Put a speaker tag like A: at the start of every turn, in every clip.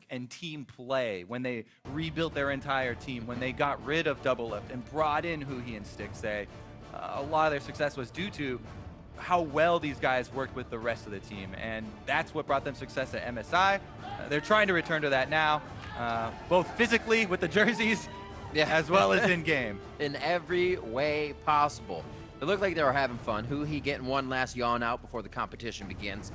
A: and team play, when they rebuilt their entire team, when they got rid of Double Lift and brought in Huhi and Stixay, a lot of their success was due to how well these guys worked with the rest of the team, and that's what brought them success at MSI. They're trying to return to that now, both physically with the jerseys, as well as in-game.
B: In every way possible. It looked like they were having fun. Huhi getting one last yawn out before the competition begins.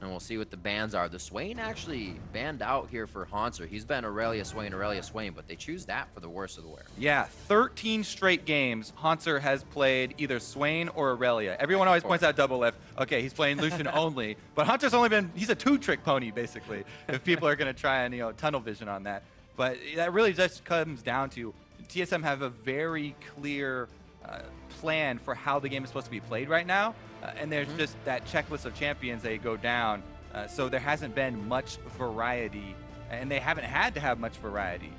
B: And we'll see what the bans are. The Swain actually banned out here for Haunter. He's been Aurelia Swain, but they choose that for the worst of the wear.
A: Yeah, 13 straight games, Haunter has played either Swain or Aurelia. Everyone always points out Double Lift. Okay, he's playing Lucian only, but Haunter's only been, he's a two-trick pony, basically, if people are going to try and, you know, tunnel vision on that. But that really just comes down to TSM have a very clear plan for how the game is supposed to be played right now, and there's just that checklist of champions they go down, so there hasn't been much variety, and they haven't had to have much variety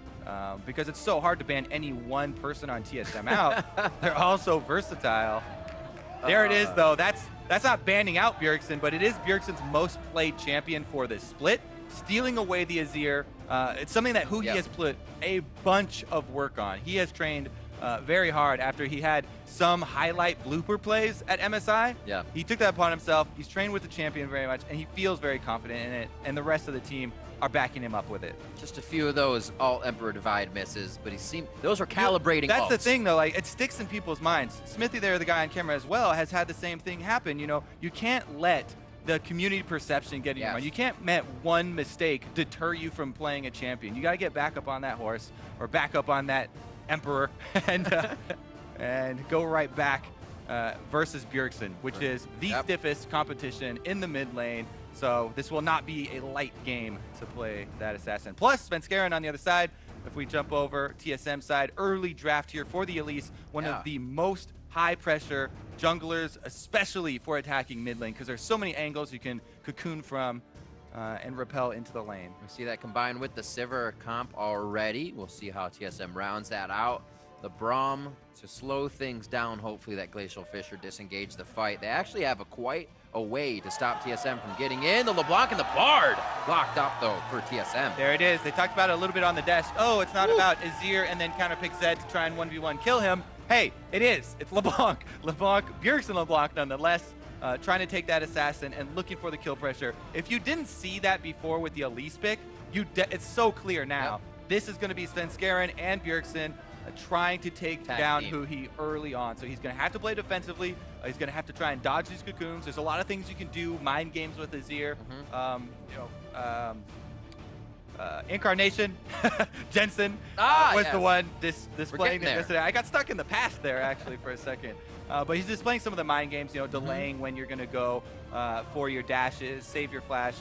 A: because it's so hard to ban any one person on TSM out. They're all so versatile. There it is, though. That's not banning out Bjergsen, but it is Bjergsen's most played champion for this split, stealing away the Azir. It's something that Huhi has put a bunch of work on. He has trained very hard after he had some highlight blooper plays at MSI.
B: Yeah.
A: He took that upon himself. He's trained with the champion very much, and he feels very confident in it, and the rest of the team are backing him up with it.
B: Just a few of those all Emperor Divide misses, but those are calibrating.
A: That's the thing, though. Like, it sticks in people's minds. Smithy there, the guy on camera as well, has had the same thing happen. You know, you can't let the community perception get in your mind. You can't let one mistake deter you from playing a champion. You got to get back up on that horse or back up on that Emperor and go right back versus Bjergsen, which is the stiffest competition in the mid lane. So this will not be a light game to play that assassin. Plus, Svenskeren on the other side, if we jump over TSM side, early draft here for the Elise, one of the most high pressure junglers, especially for attacking mid lane, because there's so many angles you can cocoon from and repel into the lane.
B: We see that combined with the Sivir comp already. We'll see how TSM rounds that out. The Braum to slow things down. Hopefully that Glacial Fissure disengage the fight. They actually have quite a way to stop TSM from getting in. The LeBlanc and the Bard locked up, though, for TSM.
A: There it is. They talked about it a little bit on the desk. Oh, it's not about Azir and then counter pick Zed to try and 1v1 kill him. Hey, it is. It's LeBlanc. Bjergsen LeBlanc, nonetheless, trying to take that assassin and looking for the kill pressure. If you didn't see that before with the Elise pick, it's so clear now. This is going to be Svenskeren and Bjergsen trying to take down Huhi early on. So he's going to have to play defensively. He's going to have to try and dodge these cocoons. There's a lot of things you can do, mind games with Azir. Incarnation, Jensen was the one displaying it yesterday. I got stuck in the past there actually for a second. But he's displaying some of the mind games, you know, delaying when you're going to go for your dashes, save your flash,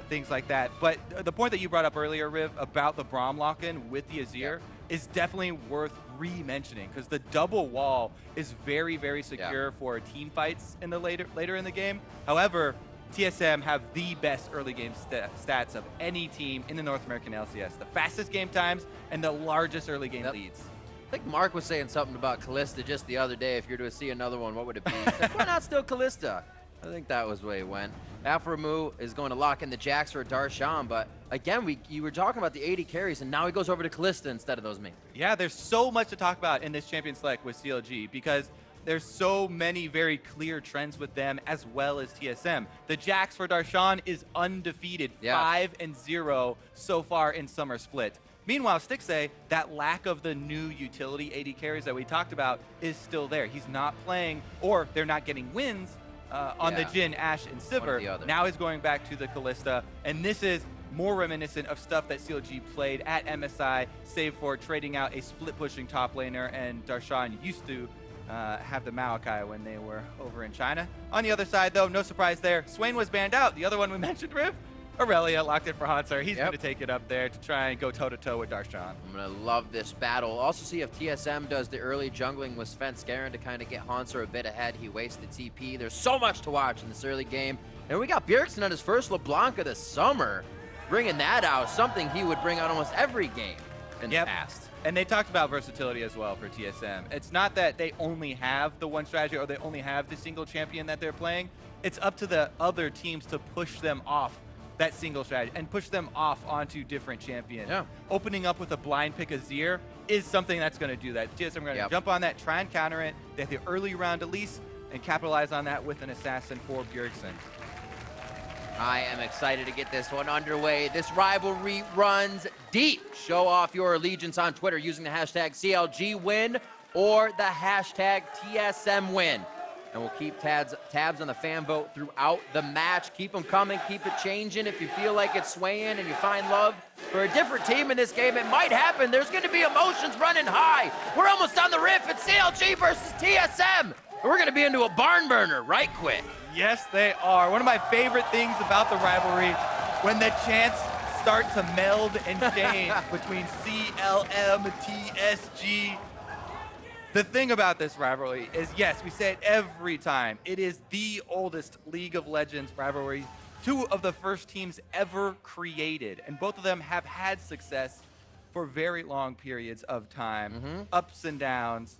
A: things like that. But the point that you brought up earlier, Riv, about the Braum lock-in with the Azir is definitely worth re-mentioning, because the double wall is very, very secure for team fights in the later in the game. However, TSM have the best early game stats of any team in the North American LCS. The fastest game times and the largest early game leads.
B: I think Mark was saying something about Kalista just the other day. If you're to see another one, what would it be? Why not still Kalista? I think that was the way it went. Alframu is going to lock in the Jax for Darshan, but again, you were talking about the 80 carries, and now he goes over to Kalista instead of those main.
A: Yeah, there's so much to talk about in this champion select with CLG, because there's so many very clear trends with them as well as TSM. The Jax for Darshan is undefeated, 5-0 so far in Summer Split. Meanwhile, Stixay, that lack of the new utility 80 carries that we talked about is still there. He's not playing, or they're not getting wins on the Jhin, Ashe, and Sivir. Now he's going back to the Kalista, and this is more reminiscent of stuff that CLG played at MSI, save for trading out a split-pushing top laner, and Darshan used to have the Maokai when they were over in China. On the other side, though, no surprise there. Swain was banned out. The other one we mentioned, Riv, Aurelia locked it for Haunter. He's going to take it up there to try and go toe-to-toe with Darshan.
B: I'm going to love this battle. Also see if TSM does the early jungling with Svenskeren to kind of get Haunter a bit ahead. He wasted TP. There's so much to watch in this early game. And we got Bjergsen on his first LeBlanc of the summer. Bringing that out, something he would bring out almost every game in the past.
A: And they talked about versatility as well for TSM. It's not that they only have the one strategy or they only have the single champion that they're playing. It's up to the other teams to push them off that single strategy and push them off onto different champions.
B: Yeah.
A: Opening up with a blind pick Azir is something that's going to do that. TSM are going to jump on that, try and counter it. They have the early round Elise and capitalize on that with an assassin for Bjergsen.
B: I am excited to get this one underway. This rivalry runs deep. Show off your allegiance on Twitter using the hashtag CLGwin or the hashtag TSMwin. And we'll keep tabs on the fan vote throughout the match. Keep them coming, keep it changing. If you feel like it's swaying and you find love for a different team in this game, it might happen. There's going to be emotions running high. We're almost on the riff. It's CLG versus TSM. We're going to be into a barn burner right quick.
A: Yes, they are. One of my favorite things about the rivalry, when the chants start to meld and change between CLM, TSG. The thing about this rivalry is, yes, we say it every time, it is the oldest League of Legends rivalry. Two of the first teams ever created, and both of them have had success for very long periods of time, ups and downs.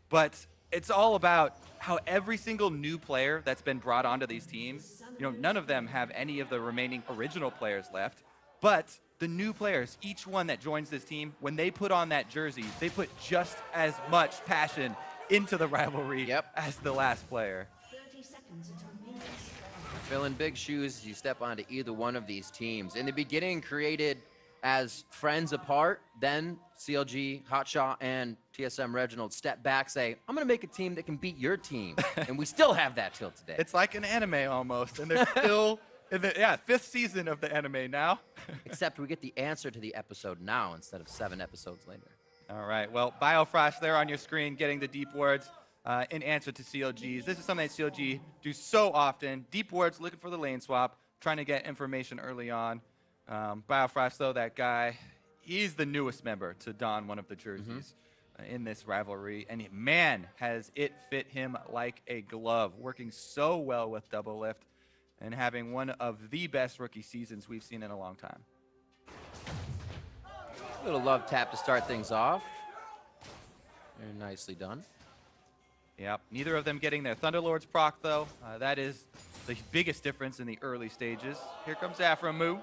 A: But it's all about how every single new player that's been brought onto these teams, none of them have any of the remaining original players left, but the new players, each one that joins this team, when they put on that jersey, they put just as much passion into the rivalry as the last player.
C: 30 seconds until minions.
B: Filling big shoes as you step onto either one of these teams. In the beginning, created as friends apart, then CLG, Hotshot, and TSM Reginald step back, say, I'm going to make a team that can beat your team. And we still have that till today.
A: It's like an anime almost, and they're still in the 5th season of the anime now.
B: Except we get the answer to the episode now instead of 7 episodes later.
A: All right, well, Biofrost there on your screen getting the deep words in answer to CLGs. This is something that CLG do so often. Deep words, looking for the lane swap, trying to get information early on. Biofrost, though, that guy, he's the newest member to don one of the jerseys in this rivalry. And man, has it fit him like a glove, working so well with Double Lift and having one of the best rookie seasons we've seen in a long time.
B: Little love tap to start things off. Very nicely done.
A: Yep, neither of them getting their Thunderlords proc, though. That is the biggest difference in the early stages. Here comes Aframu.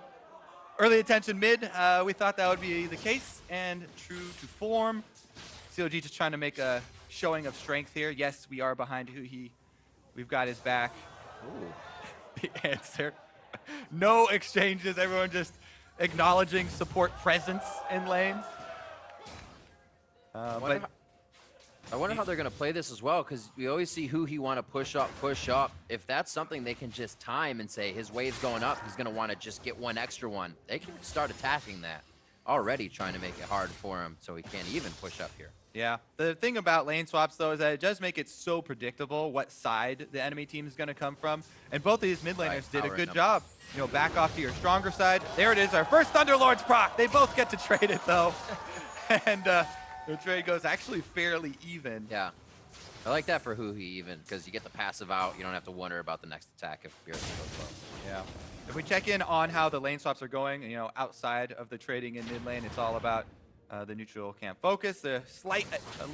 A: Early attention mid, we thought that would be the case, and true to form. CLG just trying to make a showing of strength here. Yes, we are behind Huhi. We've got his back.
B: Ooh.
A: The answer. No exchanges, everyone just acknowledging support presence in lane.
B: I wonder how they're going to play this as well, because we always see who he want to push up, push up. If that's something they can just time and say his wave's going up, he's going to want to just get one extra one. They can start attacking that. Already trying to make it hard for him so he can't even push up here.
A: Yeah, the thing about lane swaps, though, is that it does make it so predictable what side the enemy team is going to come from. And both of these mid laners did a good job. Back off to your stronger side. There it is, our first Thunderlords proc. They both get to trade it, though. And the trade goes actually fairly even.
B: Yeah. I like that for Huhi even, because you get the passive out. You don't have to wonder about the next attack if Bjergsen goes low.
A: Yeah. If we check in on how the lane swaps are going, outside of the trading in mid lane, it's all about the neutral camp focus. The slight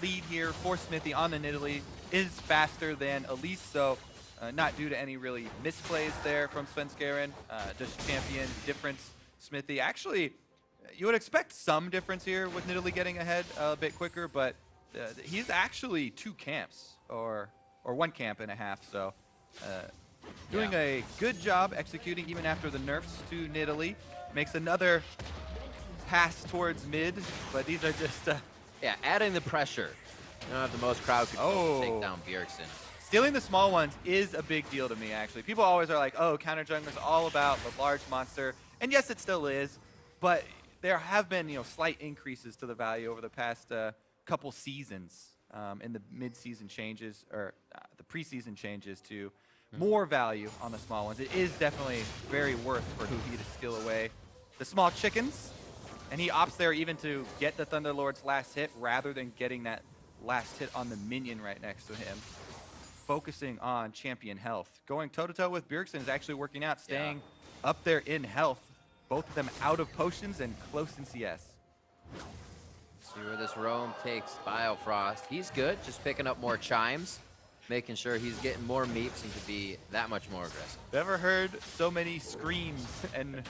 A: lead here for Smithy on the Nidalee is faster than Elise, so not due to any really misplays there from Svenskeren. Just champion difference. Smithy actually, you would expect some difference here with Nidalee getting ahead a bit quicker, but he's actually 2 camps or 1 camp and a half, so doing a good job executing even after the nerfs to Nidalee. Makes another pass towards mid, but these are just
B: yeah, adding the pressure. You don't have the most crowd control to take down Bjergsen.
A: Stealing the small ones is a big deal to me, actually. People always are like, oh, counter jungler's all about the large monster, and yes, it still is, but there have been slight increases to the value over the past couple seasons in the mid-season changes, or the preseason changes to more value on the small ones. It is definitely very worth for Huhi to steal away the small chickens, and he opts there even to get the Thunderlord's last hit rather than getting that last hit on the minion right next to him. Focusing on champion health. Going toe-to-toe with Bjergsen is actually working out, staying up there in health. Both of them out of potions and close in CS.
B: See where this roam takes Biofrost. He's good, just picking up more chimes. making sure he's getting more meeps and to be that much more aggressive.
A: Never heard so many screams and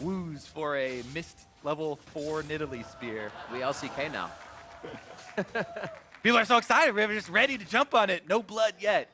A: woos for a missed level 4 Nidalee spear.
B: We LCK now.
A: People are so excited. We're just ready to jump on it. No blood yet.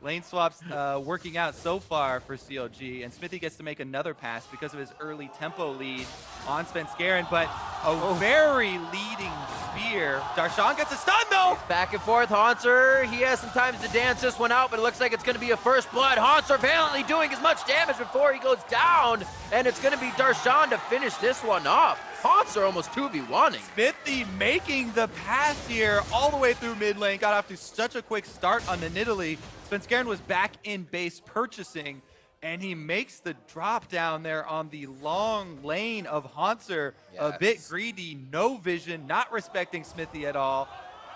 A: Lane swaps working out so far for CLG, and Smithy gets to make another pass because of his early tempo lead on Svenskeren, but a very leading spear. Darshan gets a stun though!
B: Back and forth, Haunter, he has some time to dance this one out, but it looks like it's going to be a first blood. Haunter valiantly doing as much damage before he goes down, and it's going to be Darshan to finish this one off. Haunter almost 2v1ing.
A: Smithy making the pass here all the way through mid lane, got off to such a quick start on the Nidalee. Svenskeren was back in base purchasing, and he makes the drop down there on the long lane of Haunter. A bit greedy, no vision, not respecting Smithy at all.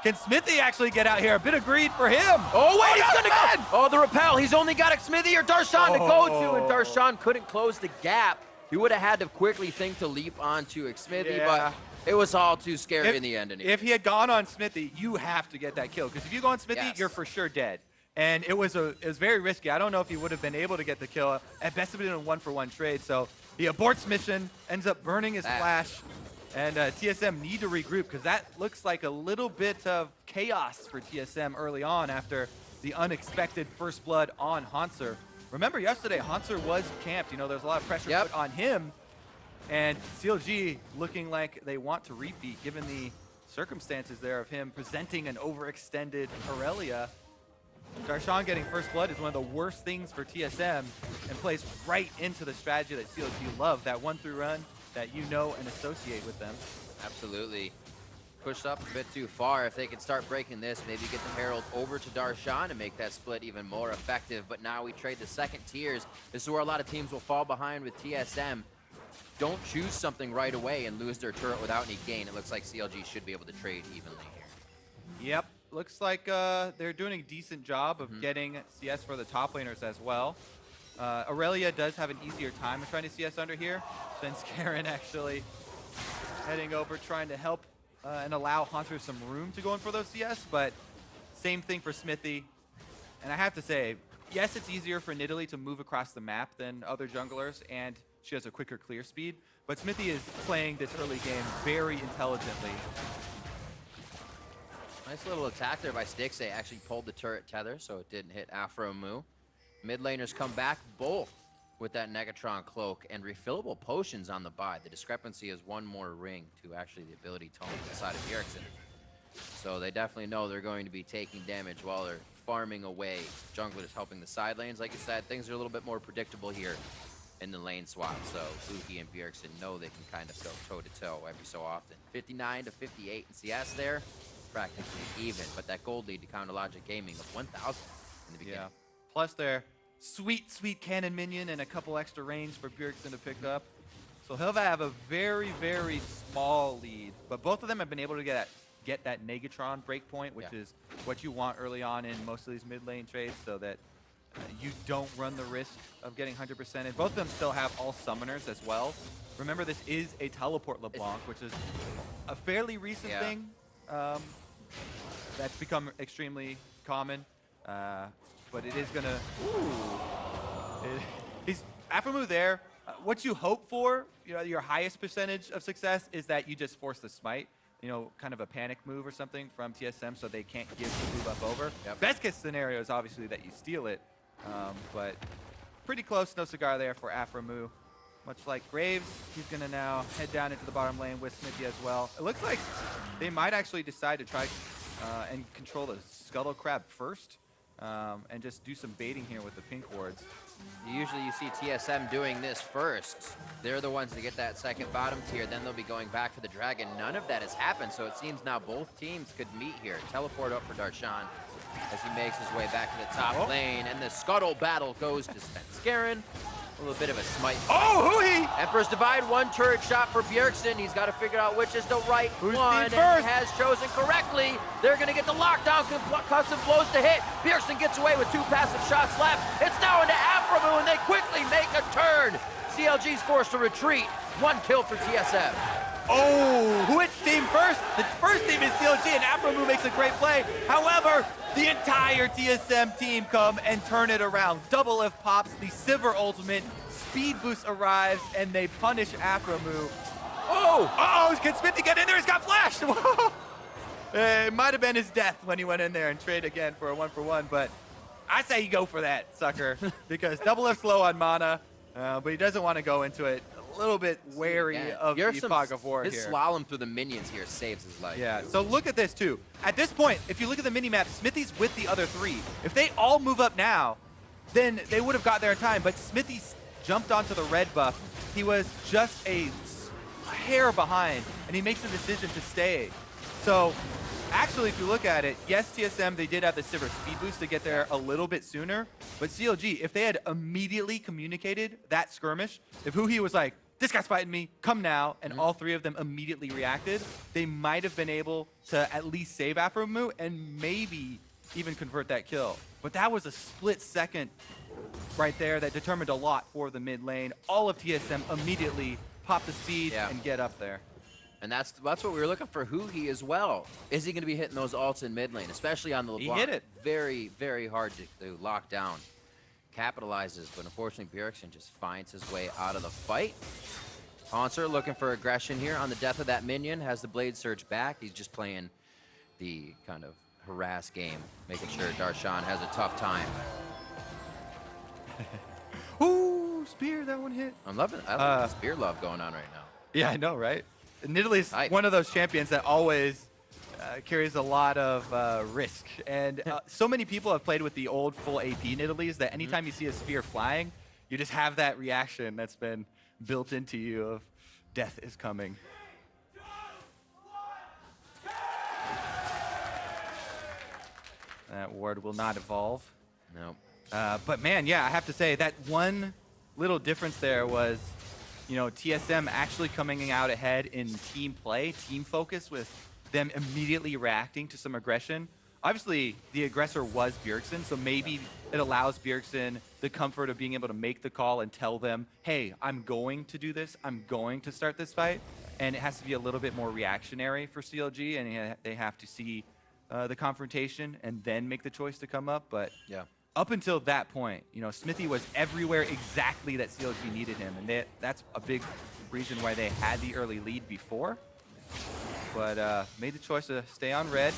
A: Can Smithy actually get out here? A bit of greed for him.
B: Oh, wait, he's gonna go. Oh, the repel. He's only got a Smithy or Darshan to go to, and Darshan couldn't close the gap. He would have had to quickly think to leap onto Smithy, but it was all too scary in the end. Anyway.
A: If he had gone on Smithy, you have to get that kill, because if you go on Smithy, you're for sure dead. And it was very risky. I don't know if he would have been able to get the kill. At best, it would have been a 1-for-1 trade. So he aborts mission, ends up burning his flash, and TSM need to regroup, because that looks like a little bit of chaos for TSM early on after the unexpected first blood on Haunter. Remember yesterday, Haunter was camped. You know, there's a lot of pressure put on him, and CLG looking like they want to repeat, given the circumstances there of him presenting an overextended Aurelia. Darshan getting first blood is one of the worst things for TSM, and plays right into the strategy that CLG love, that 1-through run that you know and associate with them.
B: Absolutely. Pushed up a bit too far. If they can start breaking this, maybe get the Herald over to Darshan and make that split even more effective. But now we trade the second tiers. This is where a lot of teams will fall behind with TSM. Don't choose something right away and lose their turret without any gain. It looks like CLG should be able to trade evenly here.
A: Yep. Looks like they're doing a decent job of getting CS for the top laners as well. Aurelia does have an easier time of trying to CS under here. Svenskeren actually heading over, trying to help and allow Haunter some room to go in for those CS, but same thing for Smithy. And I have to say, yes, it's easier for Nidalee to move across the map than other junglers, and she has a quicker clear speed, but Smithy is playing this early game very intelligently.
B: Nice little attack there by Styx. They actually pulled the turret tether, so it didn't hit Afro Mu. Mid laners come back both with that Negatron cloak and refillable potions on the buy. The discrepancy is one more ring to actually the ability tome inside of Bjergsen. So they definitely know they're going to be taking damage while they're farming away. Junglers helping the side lanes. Like you said, things are a little bit more predictable here in the lane swap. So Buki and Bjergsen know they can kind of go toe-to-toe every so often. 59 to 58 in CS there. Practically even, but that gold lead to Counter Logic Gaming of 1,000 in the beginning.
A: Plus their sweet, sweet cannon minion and a couple extra range for Bjergsen to pick up. So he'll have a very, very small lead, but both of them have been able to get that Negatron breakpoint, which is what you want early on in most of these mid lane trades, so that you don't run the risk of getting 100%. And both of them still have all summoners as well. Remember, this is a teleport LeBlanc, which is a fairly recent thing. That's become extremely common, but it is gonna. He's Aphromu there. What you hope for, you know, your highest percentage of success is that you just force the smite. You know, kind of a panic move or something from TSM, so they can't give the move up over. Best case scenario is obviously that you steal it, but pretty close. No cigar there for Aphromu. Much like Graves, he's going to now head down into the bottom lane with Smithy as well. It looks like they might actually decide to try and control the Scuttle Crab first and just do some baiting here with the pink wards.
B: Usually you see TSM doing this first. They're the ones to get that second bottom tier, then they'll be going back for the dragon. None of that has happened, so it seems now both teams could meet here. Teleport up for Darshan as he makes his way back to the top lane, and the Scuttle battle goes to Svenskeren. A little bit of a smite.
A: Oh, Hui!
B: Emperor's Divide, one turret shot for Bjergsen. He's got to figure out which is the right one, and
A: first?
B: he has chosen correctly. They're going to get the lockdown, custom blows to hit. Bjergsen gets away with 2 passive shots left. It's now into Aphromu, and they quickly make a turn. CLG's forced to retreat. 1 kill for TSM.
A: Oh, who hits team first? The first team is CLG, and Afromu makes a great play. However, the entire TSM team come and turn it around. Double F pops, the Sivir ultimate, speed boost arrives, and they punish Afromu. Oh! Uh-oh, can Smithy get in there? He's got flashed! Whoa! It might have been his death when he went in there and traded again for a 1-for-1, but I say you go for that, sucker, because Double F's low on mana, but he doesn't want to go into it. A little bit wary of the fog of war
B: his
A: here.
B: slalom through the minions here saves his life.
A: Yeah, so look at this too. At this point, if you look at the mini-map, Smithy's with the other 3. If they all move up now, then they would have got there in time, but Smithy jumped onto the red buff. He was just a hair behind, and he makes the decision to stay. So actually, if you look at it, yes, TSM, they did have the Sivir speed boost to get there a little bit sooner, but CLG, if they had immediately communicated that skirmish, if Huhi was like, this guy's fighting me, come now, and all 3 of them immediately reacted, they might have been able to at least save Afromu and maybe even convert that kill. But that was a split second right there that determined a lot for the mid lane. All of TSM immediately pop the speed and get up there.
B: And that's what we were looking for Huhi as well. Is he going to be hitting those ults in mid lane, especially on the LeBlanc?
A: He hit it.
B: Very, very hard to lock down. Capitalizes, but unfortunately Bjergsen just finds his way out of the fight. Haunter looking for aggression here on the death of that minion, has the blade surge back. He's just playing the kind of harass game, making sure Darshan has a tough time.
A: Ooh, spear, that one hit.
B: I love the spear love going on right now.
A: Yeah, I know, right? Nidalee is one of those champions that always carries a lot of risk. And so many people have played with the old full AP Nidalees that anytime you see a spear flying, you just have that reaction that's been built into you of death is coming. That ward will not evolve.
B: No.
A: But man, yeah, I have to say that one little difference there was, you know, TSM actually coming out ahead in team play, team focus, with them immediately reacting to some aggression. Obviously, the aggressor was Bjergsen, so maybe it allows Bjergsen the comfort of being able to make the call and tell them, hey, I'm going to do this, I'm going to start this fight. And it has to be a little bit more reactionary for CLG, and they have to see the confrontation and then make the choice to come up. But
B: yeah,
A: up until that point, you know, Smithy was everywhere exactly that CLG needed him, and that's a big reason why they had the early lead before. But made the choice to stay on red.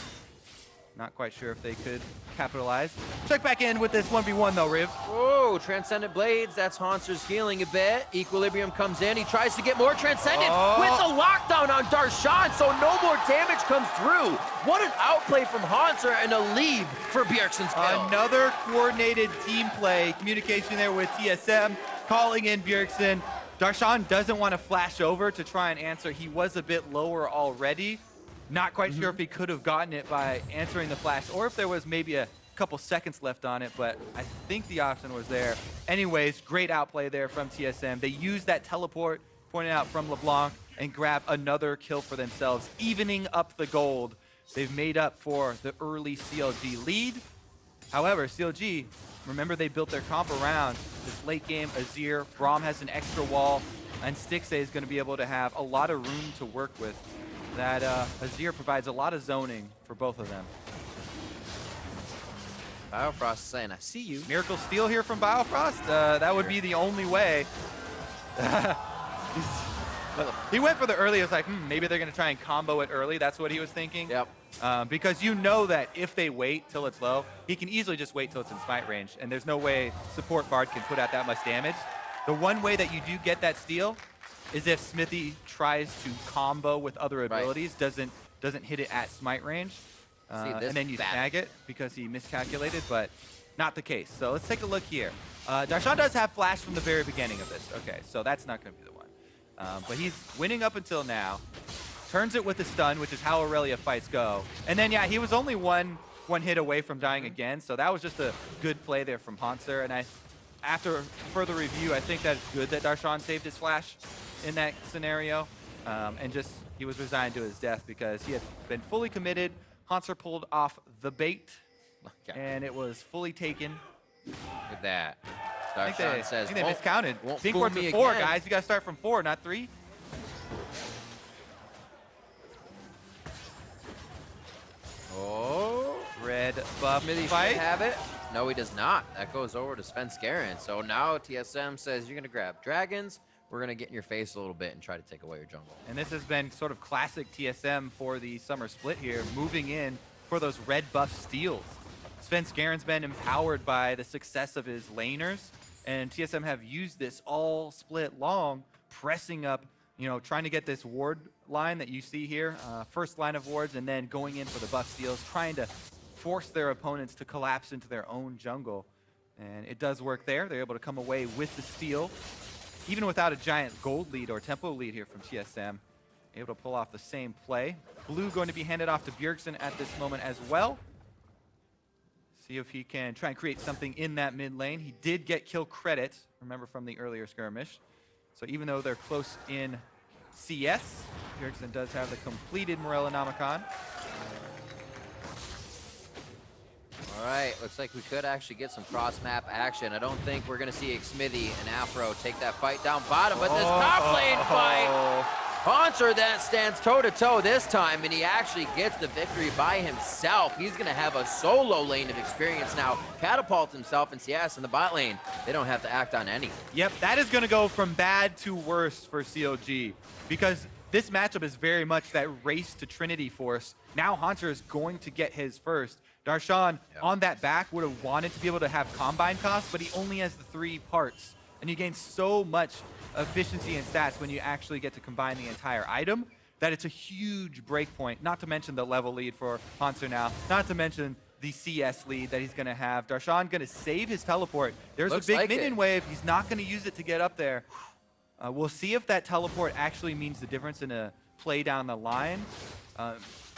A: Not quite sure if they could capitalize. Check back in with this 1v1 though, Riv.
B: Whoa, Transcendent Blades, that's Haunter's healing a bit. Equilibrium comes in, he tries to get more Transcendent with the lockdown on Darshan, so no more damage comes through. What an outplay from Haunter and a leave for Bjergsen's kill.
A: Another coordinated team play, communication there with TSM, calling in Bjergsen. Darshan doesn't want to flash over to try and answer. He was a bit lower already. Not quite sure if he could have gotten it by answering the flash or if there was maybe a couple seconds left on it, but I think the option was there. Anyways, great outplay there from TSM. They used that teleport pointed out from LeBlanc and grab another kill for themselves, evening up the gold. They've made up for the early CLG lead. However, CLG, remember they built their comp around this late game Azir. Braum has an extra wall, and Stixxay is going to be able to have a lot of room to work with. That Azir provides a lot of zoning for both of them.
B: Biofrost saying, I see you.
A: Miracle steal here from Biofrost. That would be the only way. He went for the early. It was like, maybe they're going to try and combo it early. That's what he was thinking.
B: Yep.
A: Because you know that if they wait till it's low, he can easily just wait till it's in smite range. And there's no way support Bard can put out that much damage. The one way that you do get that steal is if Smithy tries to combo with other abilities, doesn't hit it at smite range, and then you snag it because he miscalculated, but not the case. So let's take a look here. Darshan does have flash from the very beginning of this. Okay, so that's not going to be the one. But he's winning up until now. Turns it with the stun, which is how Aurelia fights go. And then, yeah, he was only one hit away from dying again, so that was just a good play there from Haunter. And after further review, I think that's good that Darshan saved his flash in that scenario, and just he was resigned to his death because he had been fully committed. Haunter pulled off the bait, and it was fully taken.
B: Look at that.
A: I
B: Darshan says,
A: think they miscounted.
B: won't
A: Think
B: fool
A: words
B: me
A: are 4,
B: again.
A: guys. You got to start from 4, not 3.
B: Oh,
A: Red buff
B: Smithy should
A: fight.
B: have it. No, he does not. That goes over to Svenskeren. So now TSM says you're going to grab dragons. We're going to get in your face a little bit and try to take away your jungle.
A: And this has been sort of classic TSM for the summer split here, moving in for those red buff steals. Svenskeren's been empowered by the success of his laners, and TSM have used this all split long, pressing up, you know, trying to get this ward line that you see here, first line of wards, and then going in for the buff steals, trying to force their opponents to collapse into their own jungle. And it does work there. They're able to come away with the steal, even without a giant gold lead or tempo lead here from TSM. Able to pull off the same play. Blue going to be handed off to Bjergsen at this moment as well. See if he can try and create something in that mid lane. He did get kill credit, remember, from the earlier skirmish. So even though they're close in CS, Bjergsen does have the completed Morellonomicon.
B: All right, looks like we could actually get some cross-map action. I don't think we're going to see Xmithy and Afro take that fight down bottom, but this top lane fight, Haunter then stands toe-to-toe this time, and he actually gets the victory by himself. He's going to have a solo lane of experience now, catapult himself in CS in the bot lane. They don't have to act on any.
A: Yep, that is going to go from bad to worse for CLG, because this matchup is very much that race to Trinity Force. Now Haunter is going to get his first. Darshan on that back would have wanted to be able to have combine costs, but he only has the 3 parts. And you gain so much efficiency and stats when you actually get to combine the entire item that it's a huge break point, not to mention the level lead for Haunter now, not to mention the CS lead that he's going to have. Darshan going to save his teleport. There's
B: Looks
A: a big
B: like
A: minion
B: it.
A: wave. He's not going to use it to get up there. We'll see if that teleport actually means the difference in a play down the line.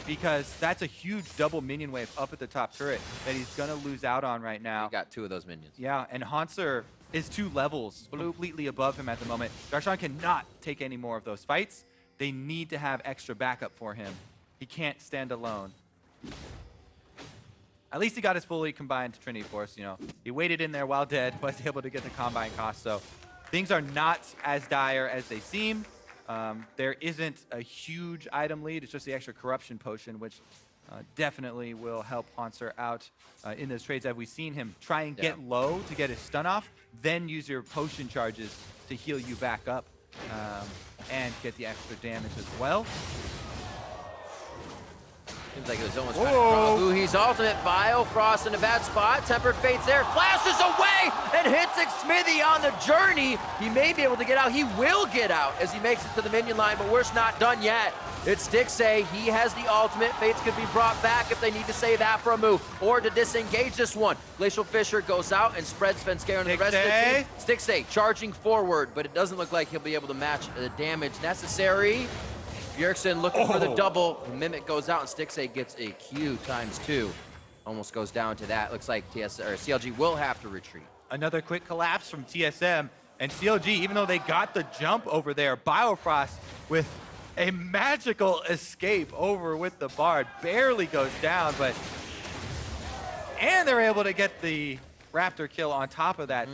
A: Because that's a huge double minion wave up at the top turret that he's going to lose out on right now.
B: He got 2 of those minions.
A: Yeah, and Haunter is 2 levels completely above him at the moment. Darshan cannot take any more of those fights. They need to have extra backup for him. He can't stand alone. At least he got his fully combined Trinity Force, you know. He waited in there while dead, was able to get the combine cost. So things are not as dire as they seem. There isn't a huge item lead. It's just the extra corruption potion, which definitely will help Haunter out in those trades. Have we seen him try and get low to get his stun off, then use your potion charges to heal you back up and get the extra damage as well.
B: Seems like it was almost trying to draw Buhi's ultimate. Biofrost in a bad spot. Tempered Fate's there. Flashes away and hits Xmithy on the journey. He may be able to get out. He will get out as he makes it to the minion line, but we're not done yet. It's Stixay. He has the ultimate. Fates could be brought back if they need to save that for a move or to disengage this one. Glacial Fisher goes out and spreads Svenskeren and the rest of the team. Stixay charging forward, but it doesn't look like he'll be able to match the damage necessary. Bjergsen looking for the double. Mimic goes out and Stixay gets a Q ×2. Almost goes down to that. Looks like CLG will have to retreat.
A: Another quick collapse from TSM. And CLG, even though they got the jump over there, Biofrost with a magical escape over with the Bard. Barely goes down, but... And they're able to get the Raptor kill on top of that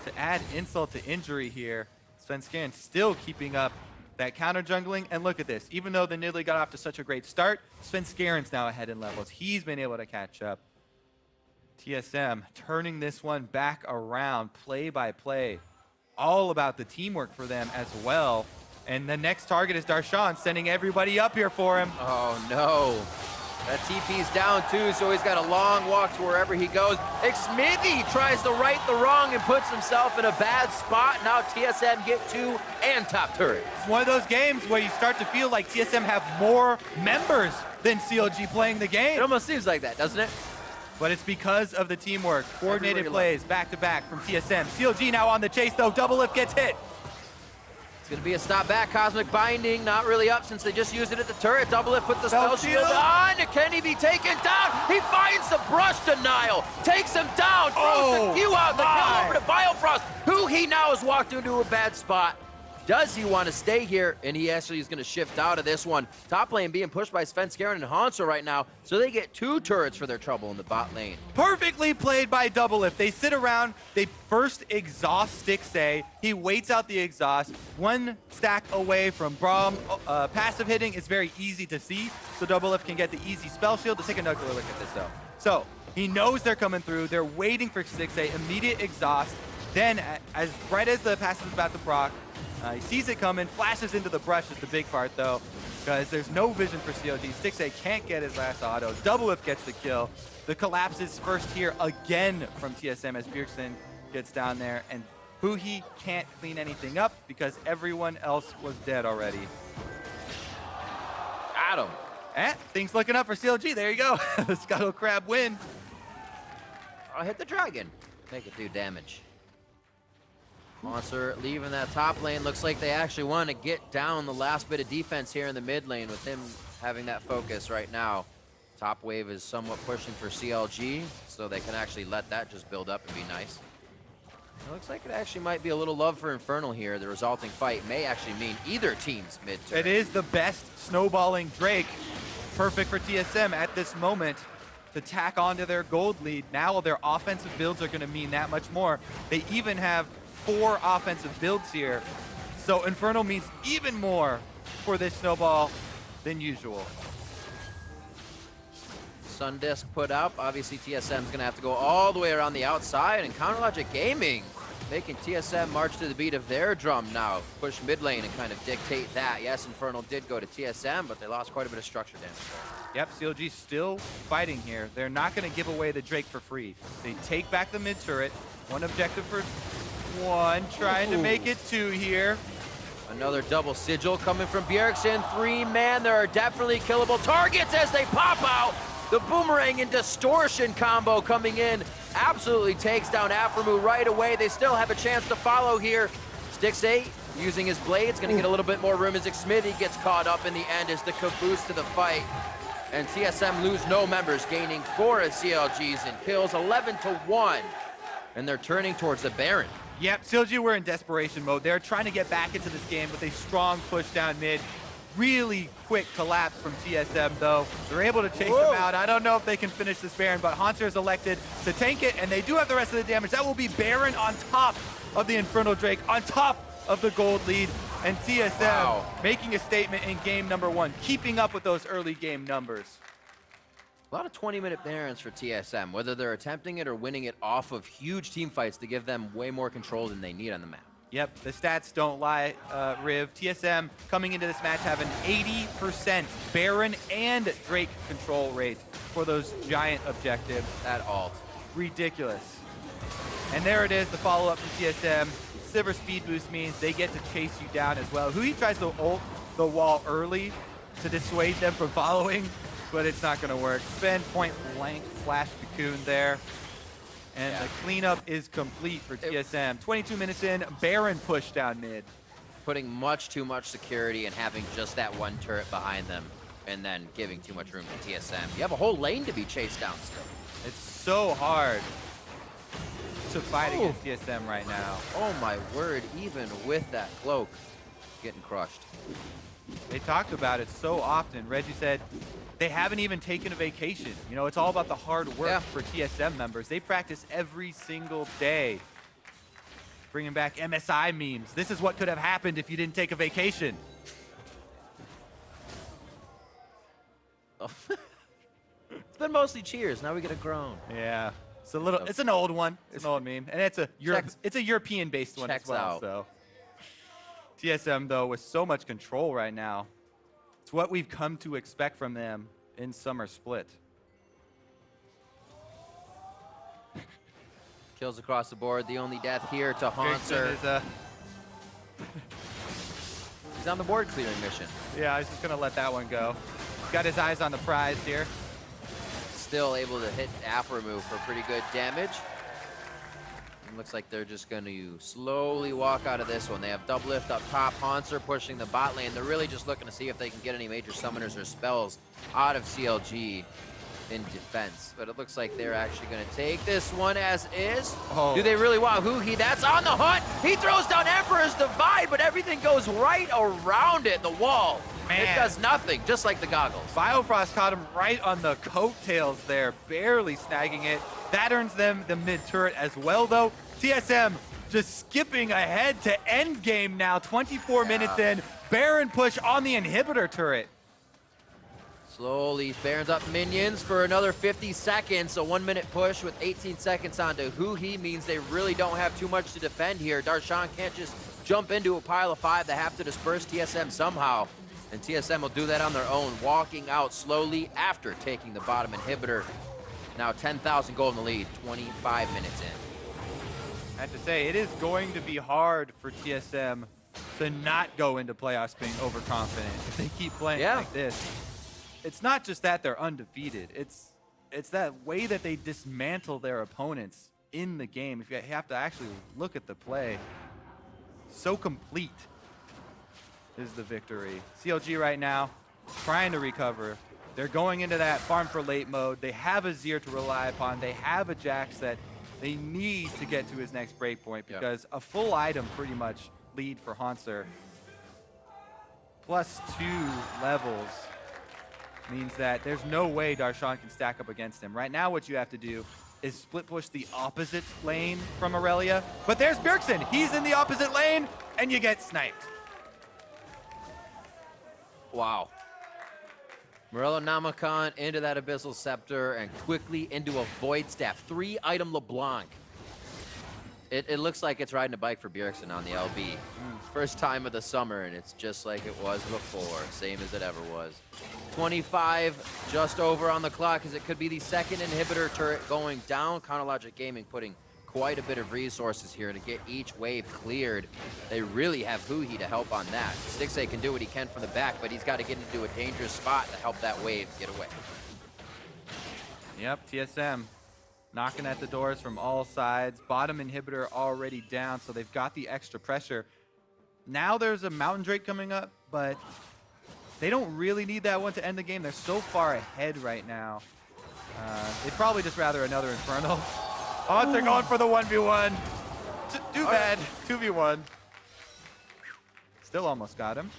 A: to add insult to injury here. Svenskeren still keeping up that counter jungling, and look at this. Even though the Nidalee got off to such a great start, Svenskeren's now ahead in levels. He's been able to catch up. TSM turning this one back around, play by play. All about the teamwork for them as well. And the next target is Darshan, sending everybody up here for him.
B: Oh no. That TP's down too, so he's got a long walk to wherever he goes. Xmithy tries to right the wrong and puts himself in a bad spot. Now TSM get 2 and top turret.
A: It's one of those games where you start to feel like TSM have more members than CLG playing the game.
B: It almost seems like that, doesn't it?
A: But it's because of the teamwork. Coordinated plays back to back from TSM. CLG now on the chase though. Double lift gets hit.
B: It's gonna be a stop back. Cosmic Binding, not really up since they just used it at the turret. Double lift puts the spell shield on. Can he be taken down? He finds the brush denial. Takes him down. Throws the Q out. The kill over to Biofrost, who he now has walked into a bad spot. Does he want to stay here? And he actually is going to shift out of this one. Top lane being pushed by Svenskeren and Hanzo right now, so they get 2 turrets for their trouble in the bot lane.
A: Perfectly played by Doublelift. They sit around, they first exhaust Stixay. He waits out the exhaust. 1 stack away from Braum passive hitting is very easy to see, so Doublelift can get the easy spell shield. Let's take a look at this though. So he knows they're coming through. They're waiting for Stixay, immediate exhaust. Then, right as the passive is about to proc, he sees it coming, flashes into the brush is the big part though, because there's no vision for CLG. Stixay can't get his last auto. Doublelift gets the kill. The collapse is first here again from TSM as Bjergsen gets down there, and Huhi can't clean anything up because everyone else was dead already.
B: Got him.
A: Things looking up for CLG. There you go. The Scuttle Crab win.
B: I'll hit the dragon. Make it do damage. Monster leaving that top lane. Looks like they actually want to get down the last bit of defense here in the mid lane with him having that focus right now. Top wave is somewhat pushing for CLG, so they can actually let that just build up and be nice. It looks like it actually might be a little love for Infernal here. The resulting fight may actually mean either team's mid turret.
A: It is the best snowballing Drake. Perfect for TSM at this moment to tack onto their gold lead. Now their offensive builds are going to mean that much more. They even have 4 offensive builds here. So Infernal means even more for this snowball than usual.
B: Sundisk put up. Obviously TSM's going to have to go all the way around the outside, and Counterlogic Gaming making TSM march to the beat of their drum now. Push mid lane and kind of dictate that. Yes, Infernal did go to TSM, but they lost quite a bit of structure damage there.
A: Yep, CLG still fighting here. They're not going to give away the Drake for free. They take back the mid turret. 1 objective for 1, trying to make it 2 here.
B: Another double sigil coming from Bjergsen. 3-man, there are definitely killable targets as they pop out. The boomerang and distortion combo coming in absolutely takes down Aphromoo right away. They still have a chance to follow here. Stixay using his blades, gonna get a little bit more room as Smithy gets caught up in the end as the caboose to the fight. And TSM lose no members, gaining 4 as CLGs and kills 11-1. And they're turning towards the Baron.
A: Yep, CLG were in desperation mode. They're trying to get back into this game with a strong push down mid. Really quick collapse from TSM though. They're able to chase them out. I don't know if they can finish this Baron, but Hanser is elected to tank it, and they do have the rest of the damage. That will be Baron on top of the Infernal Drake, on top of the gold lead, and TSM making a statement in game number 1, keeping up with those early game numbers.
B: A lot of 20-minute Barons for TSM, whether they're attempting it or winning it off of huge team fights to give them way more control than they need on the map.
A: Yep, the stats don't lie, Riv. TSM coming into this match have an 80% Baron and Drake control rate for those giant objectives.
B: That ult.
A: Ridiculous. And there it is, the follow-up from TSM. Silver speed boost means they get to chase you down as well. Huhi tries to ult the wall early to dissuade them from following, but it's not going to work. Sven point blank flash cocoon there. And the cleanup is complete for TSM. 22 minutes in, Baron push down mid.
B: Putting much too much security and having just that 1 turret behind them, and then giving too much room to TSM. You have a whole lane to be chased down still.
A: It's so hard to fight against TSM right now.
B: Oh my word, even with that cloak, getting crushed.
A: They talked about it so often. Reggie said they haven't even taken a vacation. You know, it's all about the hard work for TSM members. They practice every single day. Bringing back MSI memes. This is what could have happened if you didn't take a vacation.
B: It's been mostly cheers. Now we get a groan.
A: Yeah. It's a little. It's an old one. It's an old meme, and it's a European-based one as well.
B: Out.
A: So TSM though with so much control right now. It's what we've come to expect from them in Summer Split.
B: Kills across the board. The only death here to Hanser. He's on the board clearing mission.
A: Yeah, I was just gonna let that one go. Got his eyes on the prize here.
B: Still able to hit Aphromoo for pretty good damage. And looks like they're just going to slowly walk out of this one. They have Doublelift up top, Hanser pushing the bot lane. They're really just looking to see if they can get any major summoners or spells out of CLG. in defense, but it looks like they're actually going to take this one as is.
A: Oh.
B: Do they really want Huhi? That's on the hunt. He throws down Emperor's Divide, but everything goes right around it, the wall.
A: Man.
B: It does nothing, just like the goggles.
A: Biofrost caught him right on the coattails there, barely snagging it. That earns them the mid turret as well, though. TSM just skipping ahead to end game now, 24 minutes in. Baron push on the inhibitor turret.
B: Slowly Baron's up minions for another 50 seconds. A 1 minute push with 18 seconds onto Huhi means they really don't have too much to defend here. Darshan can't just jump into a pile of 5. They have to disperse TSM somehow. And TSM will do that on their own, walking out slowly after taking the bottom inhibitor. Now 10,000 gold in the lead, 25 minutes in.
A: I have to say, it is going to be hard for TSM to not go into playoffs being overconfident if they keep playing like this. It's not just that they're undefeated. It's that way that they dismantle their opponents in the game. If you have to actually look at the play, so complete is the victory. CLG right now trying to recover. They're going into that farm for late mode. They have a Zir to rely upon. They have a Jax that they need to get to his next breakpoint because a full item pretty much lead for Hanser. +2 levels means that there's no way Darshan can stack up against him. Right now what you have to do is split push the opposite lane from Aurelia. But there's Bjergsen. He's in the opposite lane, and you get sniped.
B: Wow. Morello Namakan into that Abyssal Scepter and quickly into a Void Staff. 3-item LeBlanc. It looks like it's riding a bike for Bjergsen on the LB. First time of the summer, and it's just like it was before. Same as it ever was. 25 just over on the clock, as it could be the second inhibitor turret going down. Chronologic Gaming putting quite a bit of resources here to get each wave cleared. They really have Huhi to help on that. Stixxay can do what he can from the back, but he's got to get into a dangerous spot to help that wave get away.
A: Yep, TSM knocking at the doors from all sides. Bottom inhibitor already down, so they've got the extra pressure. Now there's a Mountain Drake coming up, but they don't really need that one to end the game. They're so far ahead right now. They'd probably just rather another Infernal. Oh, they're going for the 1v1. Too bad. 2v1. Still almost got him.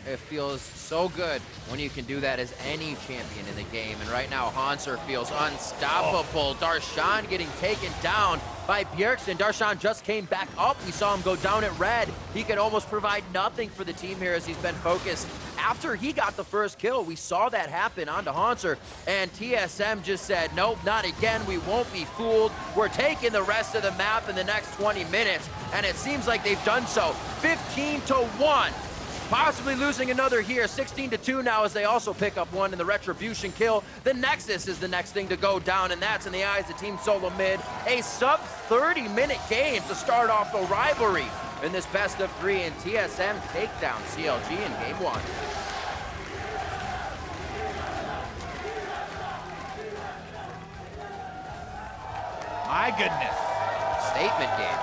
B: It feels so good when you can do that as any champion in the game. And right now, Hanser feels unstoppable. Darshan getting taken down by Bjergsen. Darshan just came back up. We saw him go down at red. He can almost provide nothing for the team here as he's been focused. After he got the first kill, we saw that happen onto Hanser. And TSM just said, nope, not again. We won't be fooled. We're taking the rest of the map in the next 20 minutes. And it seems like they've done so. 15-1. Possibly losing another here, 16-2 now as they also pick up one in the Retribution kill. The Nexus is the next thing to go down, and that's in the eyes of Team Solomid. A sub 30-minute game to start off the rivalry in this best of 3, and TSM take down CLG in game 1.
A: My goodness.
B: Statement game.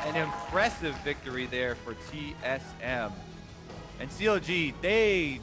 A: An impressive victory there for TSM. And CLG, they